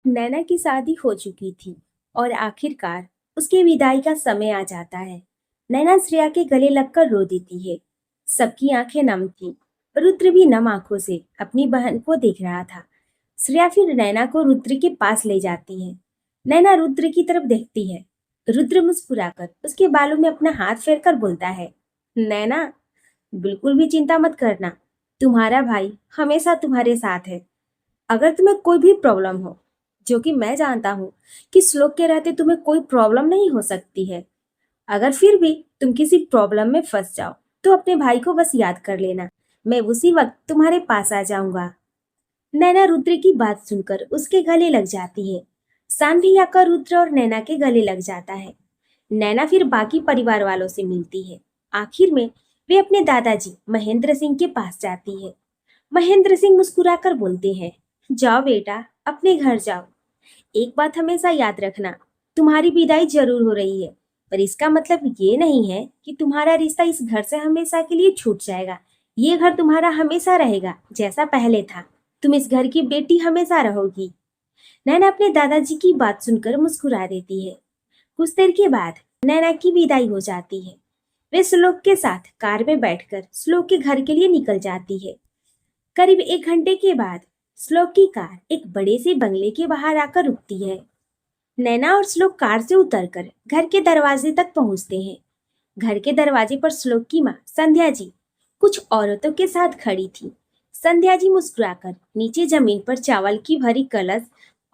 नैना की शादी हो चुकी थी और आखिरकार उसके विदाई का समय आ जाता है। नैना श्रेया के गले लगकर रो देती है। सबकी आंखें नम थी। रुद्र भी नम आंखों से अपनी बहन को देख रहा था। श्रेया फिर नैना को रुद्र के पास ले जाती है। नैना रुद्र की तरफ देखती है। रुद्र मुस्कुराकर उसके बालों में अपना हाथ फेरकर बोलता है, नैना, बिल्कुल भी चिंता मत करना। तुम्हारा भाई हमेशा तुम्हारे साथ है। अगर तुम्हें कोई भी प्रॉब्लम हो, जो कि मैं जानता हूँ कि श्लोक के रहते तुम्हें कोई प्रॉब्लम नहीं हो सकती है, अगर फिर भी तुम किसी प्रॉब्लम में फंस जाओ तो अपने भाई को बस याद कर लेना। मैं उसी वक्त तुम्हारे पास आ जाऊंगा। नैना रुद्र की बात सुनकर उसके गले लग जाती है। शाम भी आकर रुद्र और नैना के गले लग जाता है। नैना फिर बाकी परिवार वालों से मिलती है। आखिर में वे अपने दादाजी महेंद्र सिंह के पास जाती है। महेंद्र सिंह मुस्कुराकर बोलते हैं, जाओ बेटा, अपने घर जाओ। एक बात हमेशा याद रखना, तुम्हारी विदाई जरूर हो रही है, पर इसका मतलब ये नहीं है कि तुम्हारा रिश्ता इस घर से हमेशा के लिए छूट जाएगा। ये घर तुम्हारा हमेशा रहेगा जैसा पहले था। तुम इस घर की बेटी हमेशा रहोगी। नैना अपने दादाजी की बात सुनकर मुस्कुरा देती है। कुछ देर के बाद नैना की विदाई हो जाती है। वे श्लोक के साथ कार में बैठकर श्लोक के घर के लिए निकल जाती है। करीब 1 घंटे के बाद श्लोक की कार एक बड़े से बंगले के बाहर आकर रुकती है। नैना और श्लोक कार से उतरकर घर के दरवाजे तक पहुंचते हैं। घर के दरवाजे पर श्लोक की माँ संध्या जी कुछ औरतों के साथ खड़ी थी। संध्या जी मुस्कुराकर नीचे जमीन पर चावल की भरी कलश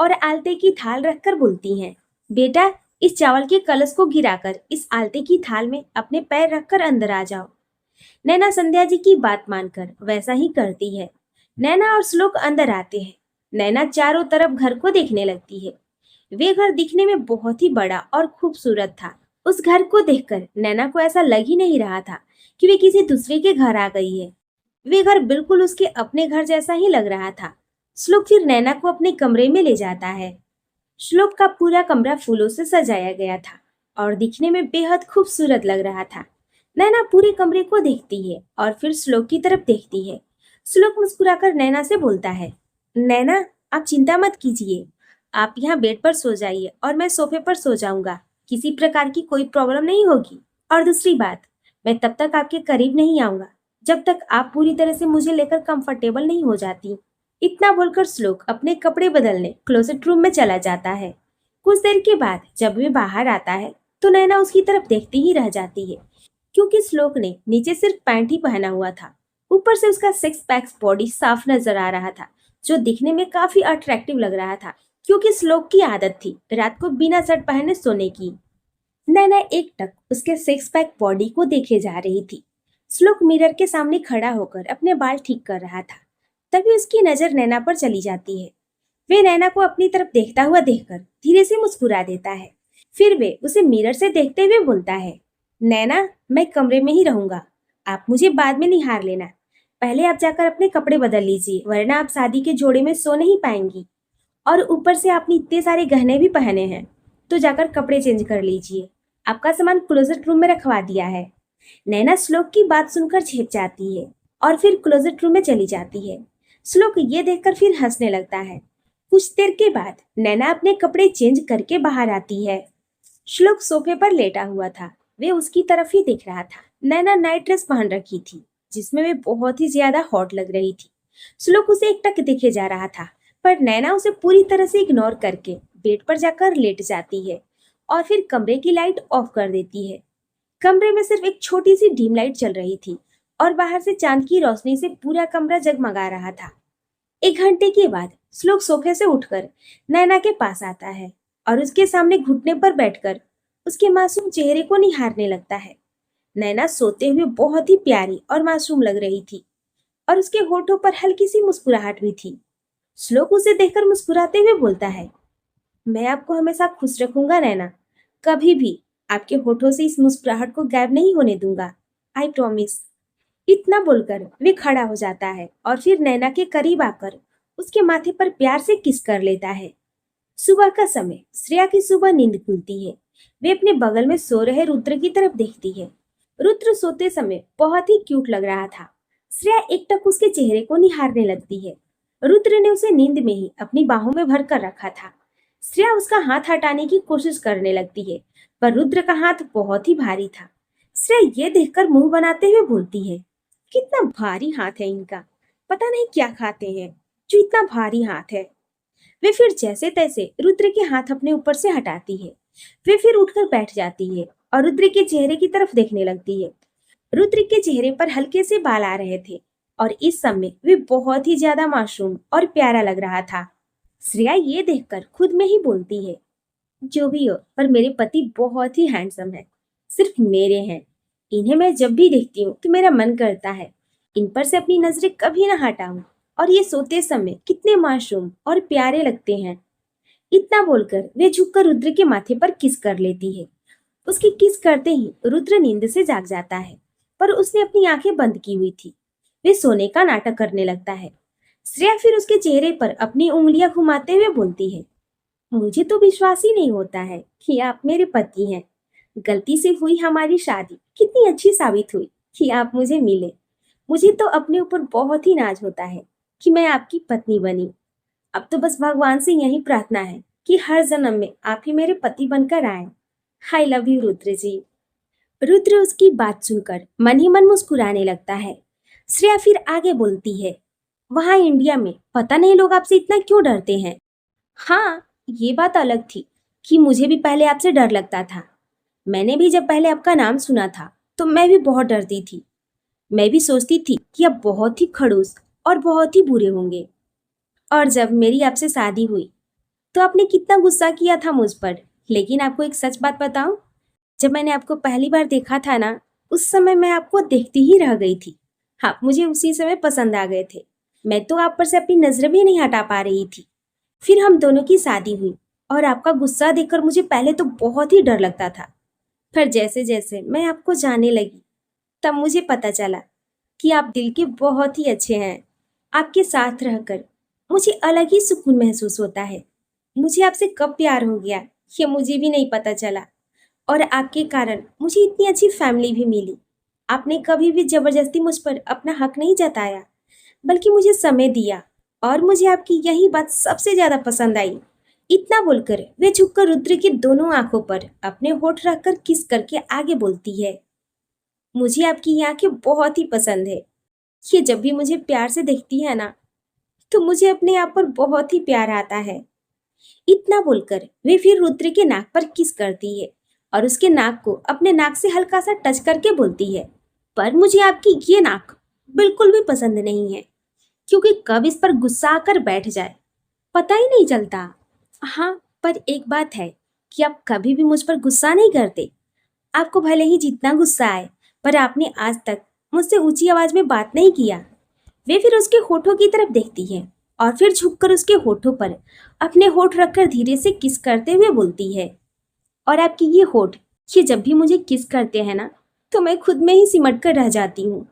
और आलते की थाल रखकर बोलती हैं, बेटा, इस चावल के कलश को गिराकर इस आलते की थाल में अपने पैर रखकर अंदर आ जाओ। नैना संध्या जी की बात मानकर वैसा ही करती है। नैना और श्लोक अंदर आते हैं। नैना चारों तरफ घर को देखने लगती है। वे घर दिखने में बहुत ही बड़ा और खूबसूरत था। उस घर को देखकर नैना को ऐसा लग ही नहीं रहा था कि वे किसी दूसरे के घर आ गई है। वे घर बिल्कुल उसके अपने घर जैसा ही लग रहा था। श्लोक फिर नैना को अपने कमरे में ले जाता है। श्लोक का पूरा कमरा फूलों से सजाया गया था और दिखने में बेहद खूबसूरत लग रहा था। नैना पूरे कमरे को देखती है और फिर श्लोक की तरफ देखती है। श्लोक मुस्कुराकर नैना से बोलता है, नैना, आप चिंता मत कीजिए। आप यहाँ बेड पर सो जाइए और मैं सोफे पर सो जाऊंगा। किसी प्रकार की कोई प्रॉब्लम नहीं होगी। और दूसरी बात, मैं तब तक आपके करीब नहीं आऊंगा जब तक आप पूरी तरह से मुझे लेकर कंफर्टेबल नहीं हो जाती। इतना बोलकर श्लोक अपने कपड़े बदलने क्लोसेट रूम में चला जाता है। कुछ देर के बाद जब वे बाहर आता है तो नैना उसकी तरफ देखती ही रह जाती है, क्योंकि श्लोक ने नीचे सिर्फ पैंट ही पहना हुआ था। ऊपर से उसका सिक्स पैक्स बॉडी साफ नजर आ रहा था, जो दिखने में काफी अट्रैक्टिव लग रहा था, क्योंकि श्लोक की आदत थी रात को बिना शर्ट पहने सोने की। नैना एकटक उसके सिक्स पैक बॉडी को देखे जा रही थी। श्लोक मिरर के सामने खड़ा होकर अपने बाल ठीक कर रहा था। तभी उसकी नजर नैना पर चली जाती है। वे नैना को अपनी तरफ देखता हुआ देखकर धीरे से मुस्कुरा देता है। फिर वे उसे मिरर से देखते हुए बोलता है, नैना, मैं कमरे में ही रहूंगा। आप मुझे बाद में निहार लेना। पहले आप जाकर अपने कपड़े बदल लीजिए, वरना आप शादी के जोड़े में सो नहीं पाएंगी। और ऊपर से आपने इतने सारे गहने भी पहने हैं, तो जाकर कपड़े चेंज कर लीजिए। आपका सामान क्लोजेट रूम में रखवा दिया है। नैना श्लोक की बात सुनकर छिप जाती है और फिर क्लोजेट रूम में चली जाती है। श्लोक ये देखकर फिर हंसने लगता है। कुछ देर के बाद नैना अपने कपड़े चेंज करके बाहर आती है। श्लोक सोफे पर लेटा हुआ था। वे उसकी तरफ ही देख रहा था। नैना नाइट ड्रेस पहन रखी थी, जिसमें वे बहुत ही ज्यादा हॉट लग रही थी। श्लोक उसे एकटक देखे जा रहा था, पर नैना उसे पूरी तरह से इग्नोर करके बेड पर जाकर लेट जाती है और फिर कमरे की लाइट ऑफ कर देती है। कमरे में सिर्फ एक छोटी सी डीम लाइट चल रही थी और बाहर से चांद की रोशनी से पूरा कमरा जगमगा रहा था। 1 घंटे के बाद श्लोक सोफे से उठकर नैना के पास आता है और उसके सामने घुटने पर बैठकर उसके मासूम चेहरे को निहारने लगता है। नैना सोते हुए बहुत ही प्यारी और मासूम लग रही थी और उसके होठों पर हल्की सी मुस्कुराहट भी थी। श्लोक उसे देखकर मुस्कुराते हुए बोलता है, मैं आपको हमेशा खुश रखूंगा नैना। कभी भी आपके होठों से इस मुस्कुराहट को गायब नहीं होने दूंगा। I promise. इतना बोलकर वे खड़ा हो जाता है और फिर नैना के करीब आकर उसके माथे पर प्यार से किस कर लेता है। सुबह का समय, श्रेया की सुबह नींद खुलती है। वे अपने बगल में सो रहे रुद्र की तरफ देखती है। रुद्र सोते समय बहुत ही क्यूट लग रहा था। श्रेया एकटक उसके चेहरे को निहारने लगती है। रुद्र ने उसे नींद में ही अपनी बाहों में भर कर रखा था श्रेया उसका हाथ हटाने की कोशिश करने लगती है, पर रुद्र का हाथ बहुत ही भारी था। श्रेया ये देखकर मुंह बनाते हुए बोलती है, कितना भारी हाथ है इनका, पता नहीं क्या खाते हैं जो इतना भारी हाथ है। वे फिर जैसे तैसे रुद्र के हाथ अपने ऊपर से हटाती है। वे फिर उठकर बैठ जाती है और रुद्र के चेहरे की तरफ देखने लगती है। रुद्र के चेहरे पर हल्के से बाल आ रहे थे और इस समय वे बहुत ही ज्यादा मासूम और प्यारा लग रहा था। श्रेया ये देखकर खुद में ही बोलती है, जो भी हो पर मेरे पति बहुत ही हैंडसम है, सिर्फ मेरे हैं। इन्हें मैं जब भी देखती हूँ तो मेरा मन करता है इन पर से अपनी नजरें कभी ना हटाऊं। और ये सोते समय कितने मासूम और प्यारे लगते हैं। इतना बोलकर वे झुककर रुद्र के माथे पर किस कर लेती है। उसकी किस करते ही रुद्र नींद से जाग जाता है, पर उसने अपनी आंखें बंद की हुई थी। वे सोने का नाटक करने लगता है। श्रेया फिर उसके चेहरे पर अपनी उंगलियां घुमाते हुए बोलती है, मुझे तो विश्वास ही नहीं होता है कि आप मेरे पति हैं। गलती से हुई हमारी शादी कितनी अच्छी साबित हुई कि आप मुझे मिले। मुझे तो अपने ऊपर बहुत ही नाज होता है कि मैं आपकी पत्नी बनी। अब तो बस भगवान से यही प्रार्थना है कि हर जन्म में आप ही मेरे पति बनकर आए। आई लव यू रुद्र जी। रुद्र उसकी बात सुनकर मन ही मन मुस्कुराने लगता है। श्रेया फिर आगे बोलती है, वहां इंडिया में पता नहीं लोग आपसे इतना क्यों डरते हैं। हाँ, ये बात अलग थी कि मुझे भी पहले आपसे डर लगता था। मैंने भी जब पहले आपका नाम सुना था तो मैं भी बहुत डरती थी। मैं भी सोचती थी कि आप बहुत ही खड़ूस और बहुत ही बुरे होंगे। और जब मेरी आपसे शादी हुई तो आपने कितना गुस्सा किया था मुझ पर। लेकिन आपको एक सच बात बताऊं, जब मैंने आपको पहली बार देखा था ना, उस समय मैं आपको देखती ही रह गई थी। आप मुझे उसी समय पसंद आ गए थे। मैं तो आप पर से अपनी नजर भी नहीं हटा पा रही थी। फिर हम दोनों की शादी हुई और आपका गुस्सा देखकर मुझे पहले तो बहुत ही डर लगता था। पर जैसे जैसे मैं आपको जानने लगी तब मुझे पता चला कि आप दिल के बहुत ही अच्छे हैं। आपके साथ रहकर मुझे अलग ही सुकून महसूस होता है। मुझे आपसे कब प्यार हो गया ये मुझे भी नहीं पता चला। और आपके कारण मुझे इतनी अच्छी फैमिली भी मिली। आपने कभी भी जबरदस्ती मुझ पर अपना हक नहीं जताया, बल्कि मुझे समय दिया। और मुझे आपकी यही बात सबसे ज्यादा पसंद आई। इतना बोलकर वे झुककर रुद्र की दोनों आंखों पर अपने होठ रखकर किस करके आगे बोलती है, मुझे आपकी ये आंखें बहुत ही पसंद है। ये जब भी मुझे प्यार से देखती है ना, तो मुझे अपने आप पर बहुत ही प्यार आता है। इतना बोलकर वे फिर रुद्र के नाक पर किस करती है और उसके नाक को अपने नाक से हल्का सा टच करके बोलती है, पर मुझे आपकी ये नाक बिल्कुल भी पसंद नहीं है, क्योंकि कब इस पर गुस्सा आकर बैठ जाए पता ही नहीं चलता। हाँ, पर एक बात है कि आप कभी भी मुझ पर गुस्सा नहीं करते। आपको भले ही जितना गुस्सा आए, पर आपने आज तक मुझसे ऊंची आवाज में बात नहीं किया। वे फिर उसके होठों की तरफ देखती है और फिर झुककर उसके होठों पर अपने होठ रखकर धीरे से किस करते हुए बोलती है, और आपकी ये होठ, ये जब भी मुझे किस करते हैं ना, तो मैं खुद में ही सिमट कर रह जाती हूँ।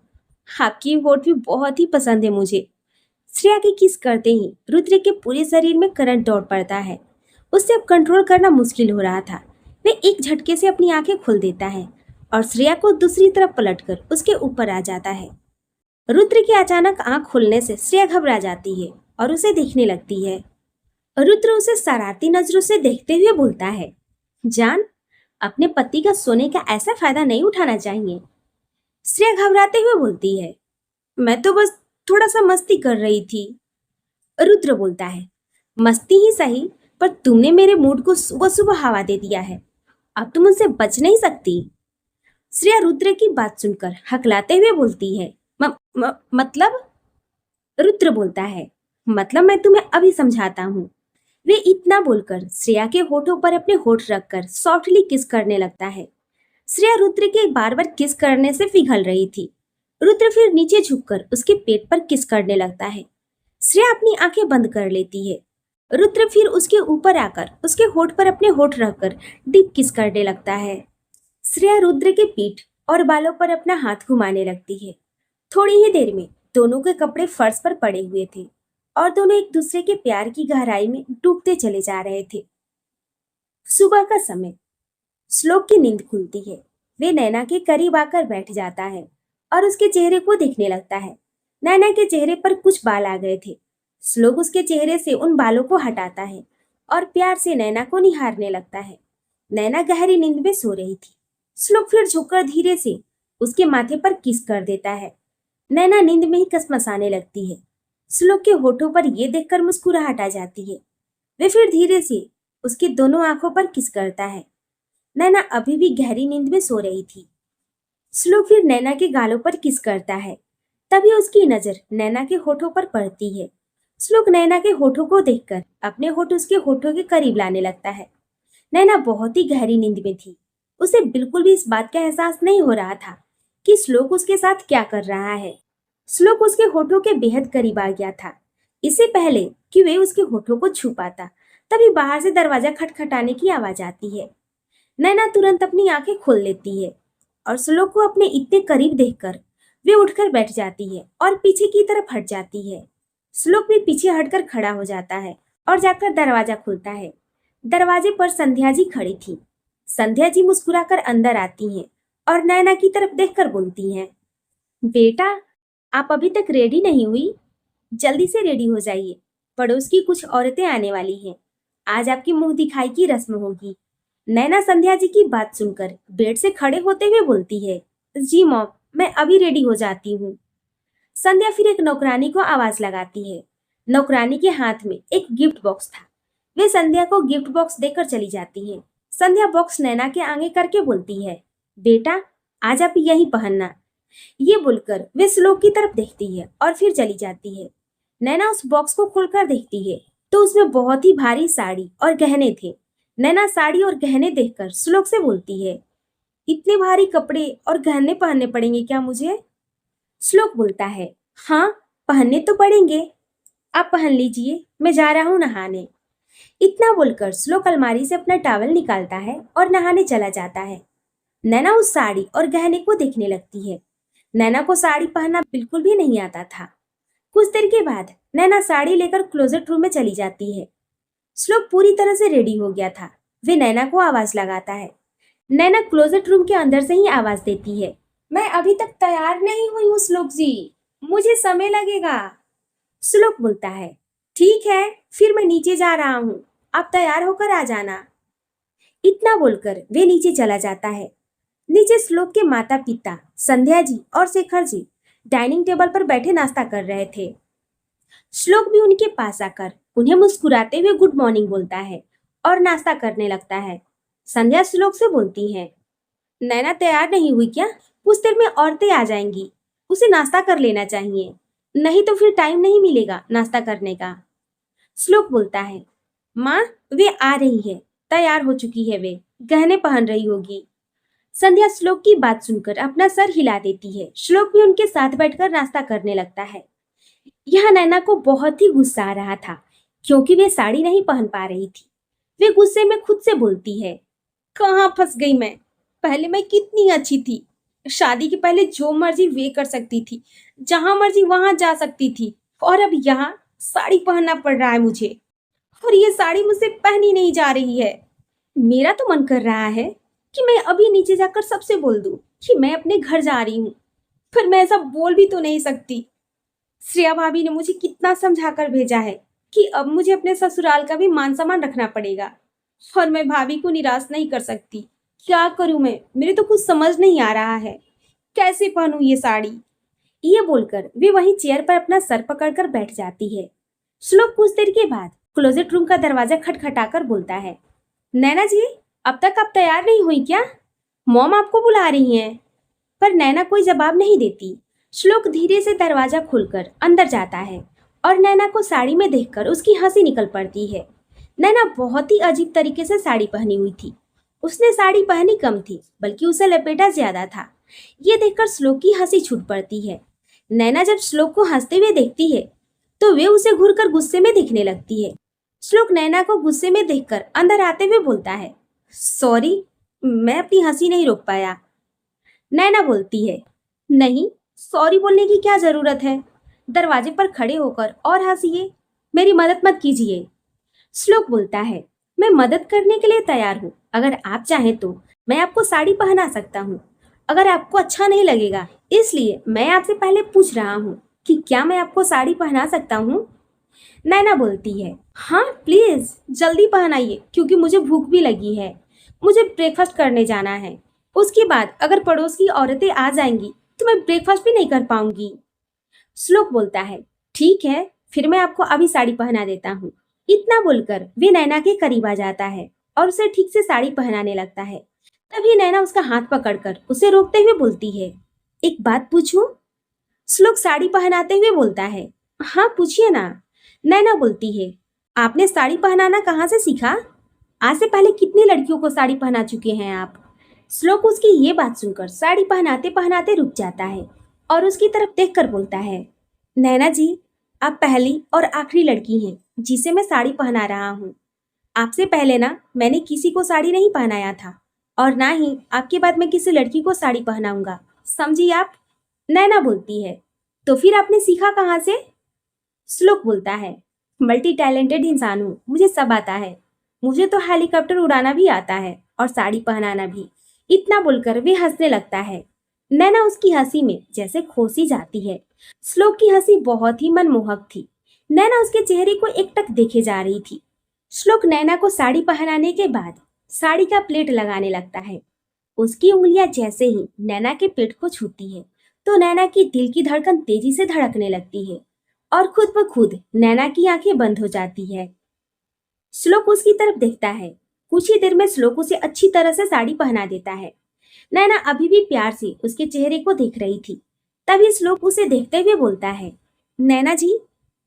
आपकी ये होठ भी बहुत ही पसंद है मुझे। श्रेया के किस करते ही रुद्र के पूरे शरीर में करंट दौड़ पड़ता है। उससे अब कंट्रोल करना मुश्किल हो रहा था। वे एक झटके से अपनी आंखें खोल देता है और श्रेया को दूसरी तरफ पलटकर उसके ऊपर आ जाता है। रुद्र के अचानक आंख खुलने से श्रेया घबरा जाती है और उसे देखने लगती है। रुद्र उसे शरारती नजरों से देखते हुए बोलता है, जान, अपने पति का सोने का ऐसा फायदा नहीं उठाना चाहिए। श्रेया घबराते हुए बोलती है, मैं तो बस थोड़ा सा मस्ती कर रही थी। रुद्र बोलता है, मस्ती ही सही, पर तुमने मेरे मूड को सुबह सुबह हवा दे दिया है। अब तुम उनसे बच नहीं सकती। श्रेया रुद्र की बात सुनकर हकलाते हुए बोलती है, मतलब? रुद्र बोलता है, मतलब मैं तुम्हें अभी समझाता हूँ। वे इतना बोलकर श्रेया के होठों पर अपने होठ रखकर सॉफ्टली किस करने लगता है। श्रेया रुद्र के बार बार किस करने से पिघल रही थी। रुद्र फिर नीचे झुककर उसके पेट पर किस करने लगता है। श्रेया अपनी आंखें बंद कर लेती है। रुद्र फिर उसके ऊपर आकर उसके होठ पर अपने होठ रखकर डीप किस करने लगता है। श्रेया रुद्र के पीठ और बालों पर अपना हाथ घुमाने लगती है। थोड़ी ही देर में दोनों के कपड़े फर्श पर पड़े हुए थे और दोनों एक दूसरे के प्यार की गहराई में डूबते चले जा रहे थे। सुबह का समय, श्लोक की नींद खुलती है। वे नैना के करीब आकर बैठ जाता है और उसके चेहरे को देखने लगता है। नैना के चेहरे पर कुछ बाल आ गए थे। श्लोक उसके चेहरे से उन बालों को हटाता है और प्यार से नैना को निहारने लगता है। नैना गहरी नींद में सो रही थी। श्लोक फिर झुककर धीरे से उसके माथे पर किस कर देता है। नैना नींद में ही कसमसाने लगती है। श्लोक के होठों पर यह देखकर मुस्कुराहट आ जाती है। वे फिर धीरे से उसकी दोनों आंखों पर किस करता है। नैना अभी भी गहरी नींद में सो रही थी। श्लोक फिर नैना के गालों पर किस करता है। तभी उसकी नजर नैना के होठों पर पड़ती है। श्लोक नैना के होठों को देखकर अपने होठ उसके होठों के करीब लाने लगता है। नैना बहुत ही गहरी नींद में थी। उसे बिल्कुल भी इस बात का एहसास नहीं हो रहा था कि श्लोक उसके साथ क्या कर रहा है। श्लोक उसके होठों के बेहद करीब आ गया था। इससे पहले कि वे उसके होठों को छू पाता, तभी बाहर से दरवाजा खटखटाने की आवाज आती है। नैना तुरंत अपनी आंखें खोल लेती है और श्लोक को अपने इतने करीब देखकर वे उठकर बैठ जाती है और पीछे की तरफ हट जाती है। श्लोक भी पीछे हटकर खड़ा हो जाता है और जाकर दरवाजा खोलता है। दरवाजे पर संध्या जी खड़ी थी। संध्या जी मुस्कुराकर अंदर आती हैं और नैना की तरफ देखकर बोलती हैं, बेटा, आप अभी तक रेडी नहीं हुई? जल्दी से रेडी हो जाइए, पड़ोस की कुछ औरतें आने वाली हैं। आज आपकी मुंह दिखाई की रस्म होगी। नैना संध्या जी की बात सुनकर बेड से खड़े होते हुए बोलती है, जी मॉम, मैं अभी रेडी हो जाती हूँ। संध्या फिर एक नौकरानी को आवाज लगाती है। नौकरानी के हाथ में एक गिफ्ट बॉक्स था। वे संध्या को गिफ्ट बॉक्स देकर चली जाती है। संध्या बॉक्स नैना के आगे करके बोलती है, बेटा, आज आप यही पहनना। ये बोलकर वे श्लोक की तरफ देखती है और फिर चली जाती है। नैना उस बॉक्स को खोलकर देखती है तो उसमें बहुत ही भारी साड़ी और गहने थे। नैना साड़ी और गहने देखकर श्लोक से बोलती है, इतने भारी कपड़े और गहने पहनने पड़ेंगे क्या मुझे? श्लोक बोलता है, हाँ, पहनने तो पड़ेंगे। आप पहन लीजिए, मैं जा रहा हूँ नहाने। इतना बोलकर श्लोक अलमारी से अपना टॉवल निकालता है और नहाने चला जाता है। नैना उस साड़ी और गहने को देखने लगती है। नैना को साड़ी पहनना बिल्कुल भी नहीं आता था। कुछ देर के बाद नैना साड़ी लेकर क्लोजेट रूम में चली जाती है। श्लोक पूरी तरह से रेडी हो गया था। वे नैना को आवाज लगाता है। नैना क्लोजेट रूम के अंदर से ही आवाज देती है, मैं अभी तक तैयार नहीं हुई हूँ श्लोक जी, मुझे समय लगेगा। श्लोक बोलता है, ठीक है, फिर मैं नीचे जा रहा हूँ, आप तैयार होकर आ जाना। इतना बोलकर वे नीचे चला जाता है। नीचे श्लोक के माता पिता संध्या जी और शेखर जी डाइनिंग टेबल पर बैठे नाश्ता कर रहे थे। श्लोक भी उनके पास आकर उन्हें मुस्कुराते हुए गुड मॉर्निंग बोलता है और नाश्ता करने लगता है। संध्या श्लोक से बोलती है, नैना तैयार नहीं हुई क्या? कुछ देर में औरतें आ जाएंगी, उसे नाश्ता कर लेना चाहिए, नहीं तो फिर टाइम नहीं मिलेगा नाश्ता करने का। श्लोक बोलता है, माँ, वे आ रही है, तैयार हो चुकी है, वे गहने पहन रही होगी। संध्या श्लोक की बात सुनकर अपना सर हिला देती है। श्लोक भी उनके साथ बैठकर नाश्ता करने लगता है। यह नैना को बहुत ही गुस्सा आ रहा था क्योंकि वे साड़ी नहीं पहन पा रही थी। वे गुस्से में खुद से बोलती है, कहाँ फंस गई मैं? पहले मैं कितनी अच्छी थी, शादी के पहले जो मर्जी वे कर सकती थी, जहां मर्जी वहां जा सकती थी, और अब यहाँ साड़ी पहनना पड़ रहा है मुझे, और ये साड़ी मुझसे पहनी नहीं जा रही है। मेरा तो मन कर रहा है कि मैं अभी नीचे जाकर सबसे बोल दूं कि मैं अपने घर जा रही हूँ, पर मैं ऐसा बोल भी तो नहीं सकती। श्रेया भाभी ने मुझे कितना समझा कर भेजा है कि अब मुझे अपने ससुराल का भी मान सम्मान रखना पड़ेगा, और मैं भाभी को निराश नहीं कर सकती। क्या करूं मैं? मेरे तो कुछ समझ नहीं आ रहा है, कैसे पहनूं ये साड़ी? ये बोलकर वे वहीं चेयर पर अपना सर पकड़कर बैठ जाती है। श्लोक कुछ देर के बाद क्लोजेट रूम का दरवाजा खटखटाकर बोलता है, नैना जी, अब तक आप तैयार नहीं हुई क्या? मॉम आपको बुला रही हैं। पर नैना कोई जवाब नहीं देती। श्लोक धीरे से दरवाजा खोलकर अंदर जाता है और नैना को साड़ी में देखकर उसकी हंसी निकल पड़ती है। नैना बहुत ही अजीब तरीके से साड़ी पहनी हुई थी। उसने साड़ी पहनी कम थी, बल्कि उसे लपेटा ज्यादा था। ये देखकर श्लोक की हंसी छूट पड़ती है। नैना जब श्लोक को हंसते हुए देखती है तो वे उसे घूरकर गुस्से में देखने लगती है। श्लोक नैना को गुस्से में देखकर अंदर आते हुए बोलता है, सॉरी, मैं अपनी हंसी नहीं रोक पाया। नैना बोलती है, नहीं, सॉरी बोलने की क्या जरूरत है? दरवाजे पर खड़े होकर और हंसिए, मेरी मदद मत कीजिए। श्लोक बोलता है, मैं मदद करने के लिए तैयार हूँ। अगर आप चाहें तो मैं आपको साड़ी पहना सकता हूँ। अगर आपको अच्छा नहीं लगेगा, इसलिए मैं आपसे पहले पूछ रहा हूँ कि क्या मैं आपको साड़ी पहना सकता हूँ? नैना बोलती है, हाँ प्लीज जल्दी पहनाइए क्योंकि मुझे भूख भी लगी है। मुझे ब्रेकफास्ट करने जाना है। उसके बाद अगर पड़ोस की औरतें आ जाएंगी तो मैं ब्रेकफास्ट भी नहीं कर पाऊंगी। श्लोक बोलता है, ठीक है फिर मैं आपको अभी साड़ी पहना देता हूँ। इतना बोलकर वे नैना के करीब आ जाता है और उसे ठीक से साड़ी पहनाने लगता है। तभी नैना उसका हाथ पकड़कर उसे रोकते हुए बोलती है, एक बात पूछूं? श्लोक साड़ी पहनाते हुए बोलता है, हाँ पूछिए ना। नैना बोलती है, आपने साड़ी पहनाना कहाँ से सीखा? आज से पहले कितनी लड़कियों को साड़ी पहना चुके हैं आप? श्लोक उसकी ये बात सुनकर साड़ी पहनाते पहनाते रुक जाता है और उसकी तरफ देखकर बोलता है, नैना जी, आप पहली और आखिरी लड़की हैं जिसे मैं साड़ी पहना रहा हूँ। आपसे पहले ना मैंने किसी को साड़ी नहीं पहनाया था और ना ही आपके बाद मैं किसी लड़की को साड़ी पहनाऊंगा, समझी आप? नैना बोलती है, तो फिर आपने सीखा कहाँ से? श्लोक बोलता है, मल्टी टैलेंटेड इंसान हूँ, मुझे सब आता है। मुझे तो हेलीकॉप्टर उड़ाना भी आता है और साड़ी पहनाना भी। इतना बोलकर वे हंसने लगता है। नैना उसकी हंसी में जैसे खोसी जाती है। श्लोक की हंसी बहुत ही मनमोहक थी। नैना उसके चेहरे को एकटक देखे जा रही थी। श्लोक नैना को साड़ी पहनाने के बाद साड़ी का प्लेट लगाने लगता है। उसकी उंगलियां जैसे ही नैना के पेट को छूती है तो नैना की दिल की धड़कन तेजी से धड़कने लगती है और खुद ब खुद नैना की आंखें बंद हो जाती है। श्लोक उसकी तरफ देखता है। कुछ ही देर में श्लोक उसे अच्छी तरह से साड़ी पहना देता है। नैना अभी भी प्यार से उसके चेहरे को देख रही थी। तभी श्लोक उसे देखते हुए बोलता है, नैना जी,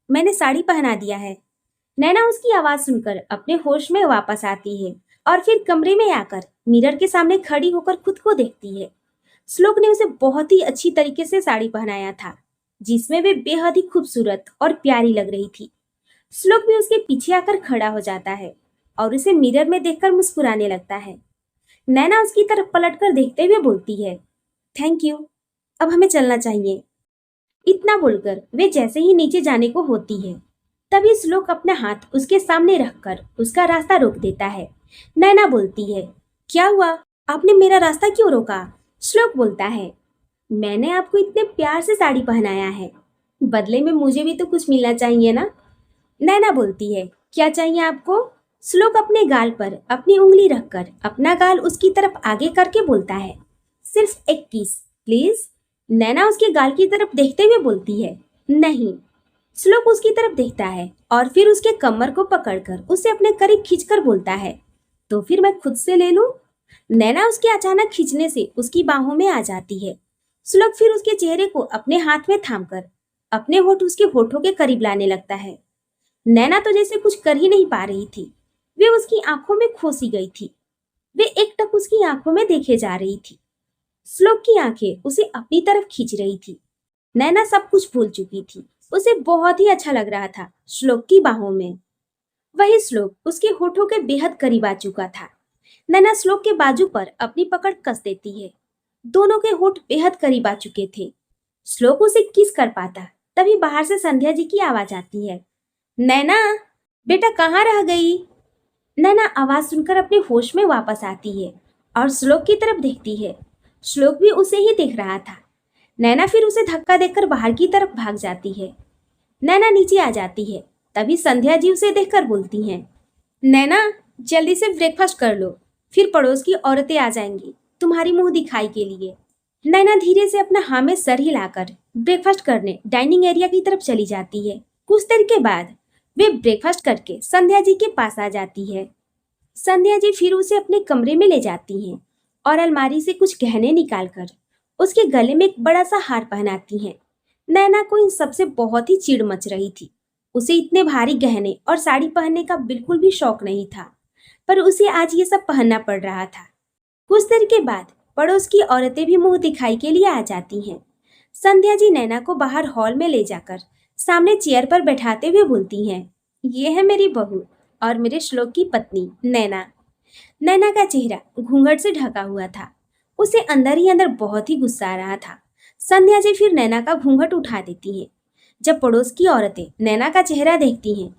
मैंने साड़ी पहना दिया है। नैना उसकी आवाज सुनकर अपने होश में वापस आती है और फिर कमरे में आकर मिरर के सामने खड़ी होकर खुद को देखती है। श्लोक ने उसे बहुत ही अच्छी तरीके से साड़ी पहनाया था, जिसमें वे बेहद ही खूबसूरत और प्यारी लग रही थी। श्लोक भी उसके पीछे आकर खड़ा हो जाता है और उसे मिरर में देखकर मुस्कुराने लगता है। नैना उसकी तरफ पलटकर देखते हुए बोलती है, थैंक यू, अब हमें चलना चाहिए। इतना बोलकर वे जैसे ही नीचे जाने को होती है, तभी श्लोक अपना हाथ उसके सामने रखकर उसका रास्ता रोक देता है। नैना बोलती है, क्या हुआ? आपने मेरा रास्ता क्यों रोका? श्लोक बोलता है, मैंने आपको इतने प्यार से साड़ी पहनाया है, बदले में मुझे भी तो कुछ मिलना चाहिए ना। नैना बोलती है, क्या चाहिए आपको? श्लोक अपने गाल पर अपनी उंगली रखकर अपना गाल उसकी तरफ आगे करके बोलता है, सिर्फ एक किस प्लीज। नैना उसके गाल की तरफ देखते हुए बोलती है, नहीं। श्लोक उसकी तरफ देखता है और फिर उसके कमर को पकड़कर उसे अपने करीब खींचकर बोलता है, तो फिर मैं खुद से ले लूं? नैना उसके अचानक खींचने से उसकी बाहों में आ जाती है। श्लोक फिर उसके चेहरे को अपने हाथ में थामकर अपने होठ उसके होठों के करीब लाने लगता है। नैना तो जैसे कुछ कर ही नहीं पा रही थी। वे उसकी आंखों में खोसी गई थी। वे एकटक उसकी आंखों में देखे जा रही थी। श्लोक की आंखें उसे अपनी तरफ खींच रही थी। नैना सब कुछ भूल चुकी थी। उसे बहुत ही अच्छा लग रहा था श्लोक की बाहों में। वही श्लोक उसके होठों के बेहद करीब आ चुका था। नैना श्लोक के बाजू पर अपनी पकड़ कस देती है। दोनों के होठ बेहद करीब आ चुके थे। श्लोक उसे किस कर पाता, तभी बाहर से संध्या जी की आवाज आती है, नैना बेटा कहाँ रह गई? नैना आवाज सुनकर अपने होश में वापस आती है और श्लोक की तरफ देखती है। श्लोक भी उसे ही देख रहा था। नैना फिर उसे धक्का देकर बाहर की तरफ भाग जाती है। नैना नीचे आ जाती है। तभी संध्या जी उसे देखकर बोलती हैं, नैना जल्दी से ब्रेकफास्ट कर लो, फिर पड़ोस की औरतें आ जाएंगी तुम्हारी मुंह दिखाई के लिए। नैना धीरे से अपना हाँ में सर हिलाकर ब्रेकफास्ट करने डाइनिंग एरिया की तरफ चली जाती है। कुछ देर के बाद वे ब्रेकफास्ट करके संध्या जी के पास आ जाती है। संध्या जी फिर उसे अपने कमरे में ले जाती हैं और अलमारी से कुछ गहने निकालकर उसके गले में एक बड़ा सा हार पहनाती हैं। नैना को इन सबसे बहुत ही चिढ़ मच रही थी। उसे इतने भारी गहने और साड़ी पहनने का बिल्कुल भी शौक नहीं था, पर उसे आज ये सब पहनना पड़ रहा था। कुछ देर के बाद पड़ोस की औरतें भी मुंह दिखाई के लिए आ जाती हैं। संध्या जी नैना को बाहर हॉल में ले जाकर सामने चेयर पर बैठाते हुए बोलती हैं, ये है मेरी बहू और मेरे श्लोक की पत्नी नैना। नैना का चेहरा घूंघट से ढका हुआ था। उसे अंदर ही अंदर बहुत ही गुस्सा आ रहा था। संध्या जी फिर नैना का घूंघट उठा देती हैं। जब पड़ोस की औरतें नैना का चेहरा देखती हैं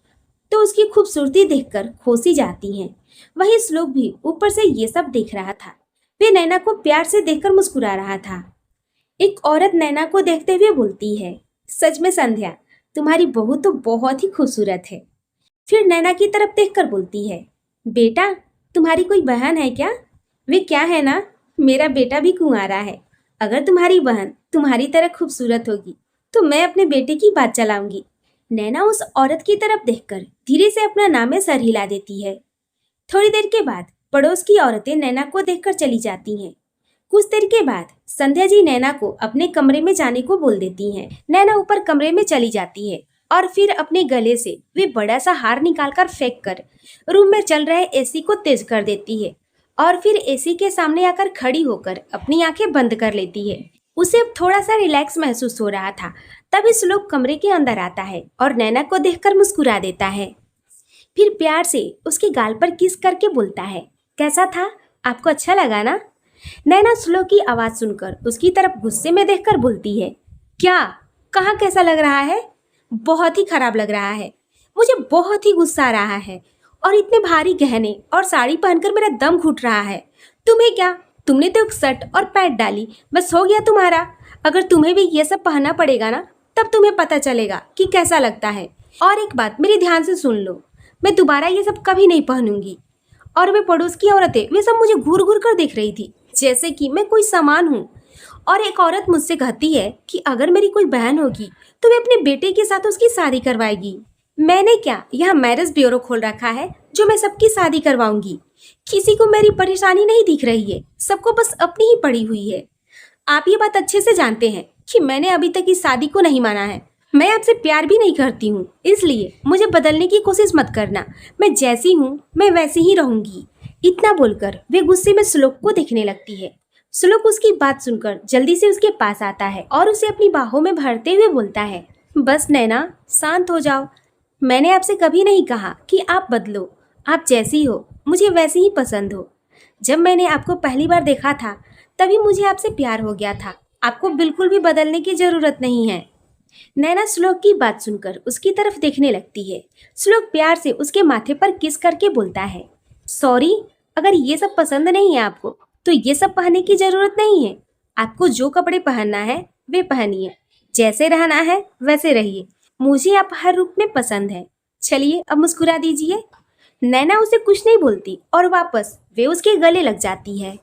तो उसकी खूबसूरती देखकर खोसी जाती हैं। वही श्लोक भी ऊपर से ये सब देख रहा था। वे नैना को प्यार से देखकर मुस्कुरा रहा था। एक औरत नैना को देखते हुए बोलती है, सच में संध्या, तुम्हारी बहू तो बहुत ही खूबसूरत है। फिर नैना की तरफ देखकर बोलती है, बेटा तुम्हारी कोई बहन है क्या? वे क्या है ना, मेरा बेटा भी कुंवारा है। अगर तुम्हारी बहन तुम्हारी तरह खूबसूरत होगी तो मैं अपने बेटे की बात चलाऊंगी। नैना उस औरत की तरफ देखकर धीरे से अपना नामे सर हिला देती है। थोड़ी देर के बाद पड़ोस की औरतें नैना को देखकर चली जाती हैं। कुछ देर के बाद संध्या जी नैना को अपने कमरे में जाने को बोल देती हैं। नैना ऊपर कमरे में चली जाती है और फिर अपने गले से वे बड़ा सा हार निकालकर फेंक कर रूम में चल रहे एसी को तेज कर देती है और फिर एसी के सामने आकर खड़ी होकर अपनी आंखें बंद कर लेती है। उसे अब थोड़ा सा रिलैक्स महसूस हो रहा था। तभी श्लोक कमरे के अंदर आता है और नैना को देखकर मुस्कुरा देता है। फिर प्यार से उसके गाल पर किस करके बोलता है, कैसा था? आपको अच्छा लगा ना? नैना श्लोक की आवाज सुनकर उसकी तरफ गुस्से में देखकर बोलती है, क्या? कहाँ कैसा लग रहा है? बहुत ही खराब लग रहा है। मुझे बहुत ही गुस्सा आ रहा है और इतने भारी गहने और साड़ी पहनकर मेरा दम घुट रहा है। तुम्हें क्या? तुमने तो एक शर्ट और पैंट डाली, बस हो गया तुम्हारा। अगर तुम्हें भी ये सब पहनना पड़ेगा ना, तब तुम्हें पता चलेगा कि कैसा लगता है। और एक बात मेरी ध्यान से सुन लो, मैं दोबारा ये सब कभी नहीं पहनूंगी। और वे पड़ोस की औरतें वे सब मुझे घूर घूर कर देख रही थी, जैसे कि मैं कोई सामान हूँ। और एक औरत मुझसे कहती है कि अगर मेरी कोई बहन होगी तो वे अपने बेटे के साथ उसकी शादी करवाएगी। मैंने क्या यहाँ मैरिज ब्यूरो खोल रखा है जो मैं सबकी शादी करवाऊंगी? किसी को मेरी परेशानी नहीं दिख रही है, सबको बस अपनी ही पड़ी हुई है। आप ये बात अच्छे से जानते हैं कि मैंने अभी तक इस शादी को नहीं माना है। मैं आपसे प्यार भी नहीं करती हूँ, इसलिए मुझे बदलने की कोशिश मत करना। मैं जैसी हूँ मैं वैसी ही रहूंगी। इतना बोलकर वे गुस्से में श्लोक को देखने लगती है। श्लोक उसकी बात सुनकर जल्दी से उसके पास आता है और उसे अपनी बाहों में भरते हुए बोलता है, बस नैना शांत हो जाओ। मैंने आपसे कभी नहीं कहा कि आप बदलो। आप जैसी हो मुझे वैसी ही पसंद हो। जब मैंने आपको पहली बार देखा था तभी मुझे आपसे प्यार हो गया था। आपको बिल्कुल भी बदलने की जरूरत नहीं है। नैना श्लोक की बात सुनकर उसकी तरफ देखने लगती है। श्लोक प्यार से उसके माथे पर किस करके बोलता है, सॉरी, अगर ये सब पसंद नहीं है आपको तो ये सब पहनने की जरूरत नहीं है। आपको जो कपड़े पहनना है वे पहनिए, जैसे रहना है वैसे रहिए। मुझे आप हर रूप में पसंद है। चलिए अब मुस्कुरा दीजिए। नैना उसे कुछ नहीं बोलती और वापस वे उसके गले लग जाती है।